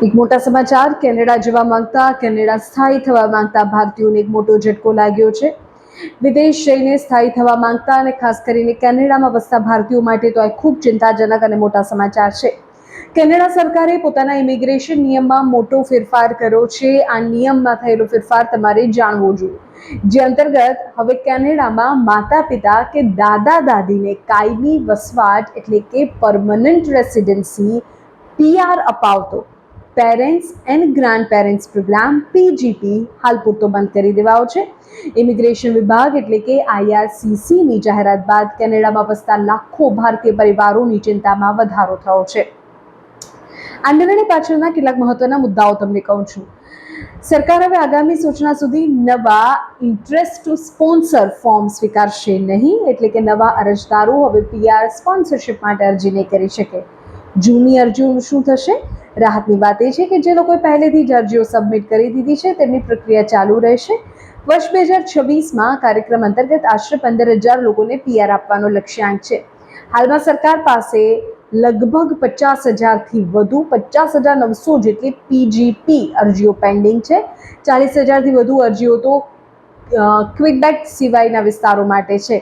એક મોટા સમાચાર કેનેડા જવા માંગતા કેનેડા સ્થાયી થવા માંગતા ભારતીયોને એક મોટો ઝટકો લાગ્યો છે। વિદેશ જઈને સ્થાયી થવા માંગતા અને ખાસ કરીને કેનેડામાં વસતા ભારતીયો માટે તો આ ખૂબ ચિંતાજનક અને મોટા સમાચાર છે। કેનેડા સરકારે પોતાના ઇમિગ્રેશન નિયમમાં મોટો ફેરફાર કર્યો છે। આ નિયમમાં થયેલો ફેરફાર તમારે જાણવો જોઈએ, જે અંતર્ગત હવે કેનેડામાં માતા પિતા કે દાદા દાદીને કાયમી વસવાટ એટલે કે પરમનન્ટ રેસિડેન્સી PR અપાવતો parents and grandparents program PGP હાલ પૂરતો બંધ કરી દેવાયો છે। ઇમિગ્રેશન વિભાગ એટલે કે IRCCની જાહેરાત બાદ કેનેડામાં વસતા લાખો ભારતીય પરિવારોની ચિંતામાં વધારો થયો છે। આ નિર્ણય પાછળના કેટલાક મહત્વના મુદ્દાઓ તમને કહું છું। સરકાર હવે આગામી સૂચના સુધી નવા ઇન્ટરેસ્ટ ટુ સ્પોન્સર ફોર્મ સ્વીકારશે નહીં, એટલે કે નવા અરજદારો હવે PR સ્પોન્સરશિપ માટે અરજી નહીં કરી શકે। જૂની અરજીઓનું શું થશે? રાહતની વાત એ છે કે જે લોકોએ પહેલેથી જ અરજીઓ સબમિટ કરી દીધી છે તેમની પ્રક્રિયા ચાલુ રહેશે। વર્ષ 2026માં કાર્યક્રમ અંતર્ગત આશરે 15,000 લોકોને PR આપવાનો લક્ષ્યાંક છે। હાલમાં સરકાર પાસે લગભગ 50,000થી વધુ 50,900 જેટલી PGP અરજીઓ પેન્ડિંગ છે। 40,000થી વધુ અરજીઓ તો ક્વિકબેક સિવાયના વિસ્તારો માટે છે।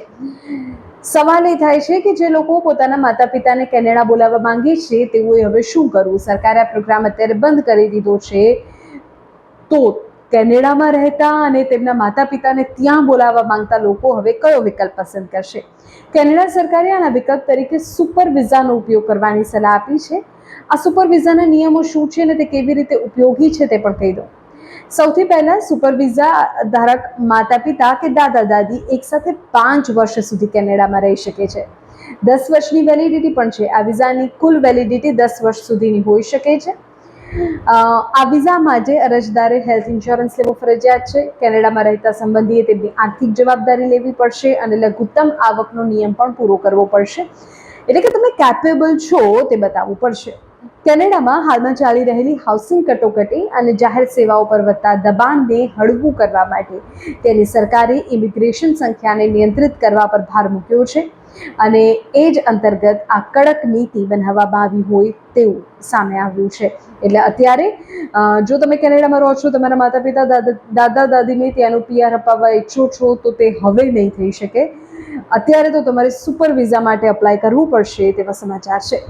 સવાલ એ થાય છે કે જે લોકો પોતાના માતા પિતાને કેનેડા બોલાવવા માંગે છે તેઓએ હવે શું કરવું? સરકારે આ પ્રોગ્રામ અત્યારે બંધ કરી દીધો છે, તો કેનેડામાં રહેતા અને તેમના માતા પિતાને ત્યાં બોલાવવા માંગતા લોકો હવે કયો વિકલ્પ પસંદ કરશે? કેનેડા સરકારે આના વિકલ્પ તરીકે સુપર વિઝાનો ઉપયોગ કરવાની સલાહ આપી છે। આ સુપર વિઝાના નિયમો શું છે અને તે કેવી રીતે ઉપયોગી છે તે પણ કહી દઉં। સૌથી પહેલા સુપર વિઝા ધારક માતા પિતા કે દાદા દાદી એક સાથે 5 વર્ષ સુધી કેનેડામાં રહી શકે છે। 10 વર્ષની વેલિડિટી પણ છે। આ વિઝાની કુલ વેલિડિટી 10 વર્ષ સુધીની હોઈ શકે છે। આ વિઝા માટે અરજદારે હેલ્થ ઇન્સ્યોરન્સ લેવો ફરજિયાત છે। કેનેડામાં રહેતા સંબંધીએ તેમની આર્થિક જવાબદારી લેવી પડશે અને લઘુત્તમ આવકનો નિયમ પણ પૂરો કરવો પડશે, એટલે કે તમે કેપેબલ છો તે બતાવવું પડશે। કેનેડામાં હાલમાં ચાલી રહેલી હાઉસિંગ કટોકટી અને જાહેર સેવાઓ પર વધતા દબાણને હળવું કરવા માટે તેની સરકારે ઇમિગ્રેશન સંખ્યાને નિયંત્રિત કરવા પર ભાર મૂક્યો છે અને એ જ અંતર્ગત આ કડક નીતિ બનાવવામાં આવી હોય તેવું સામે આવ્યું છે। એટલે અત્યારે જો તમે કેનેડામાં રહો છો, તમારા માતા પિતા દાદા દાદીને ત્યાંનું PR અપાવવા ઈચ્છો છો તો તે હવે નહીં થઈ શકે। અત્યારે તો તમારે સુપર વિઝા માટે અપ્લાય કરવું પડશે તેવા સમાચાર છે।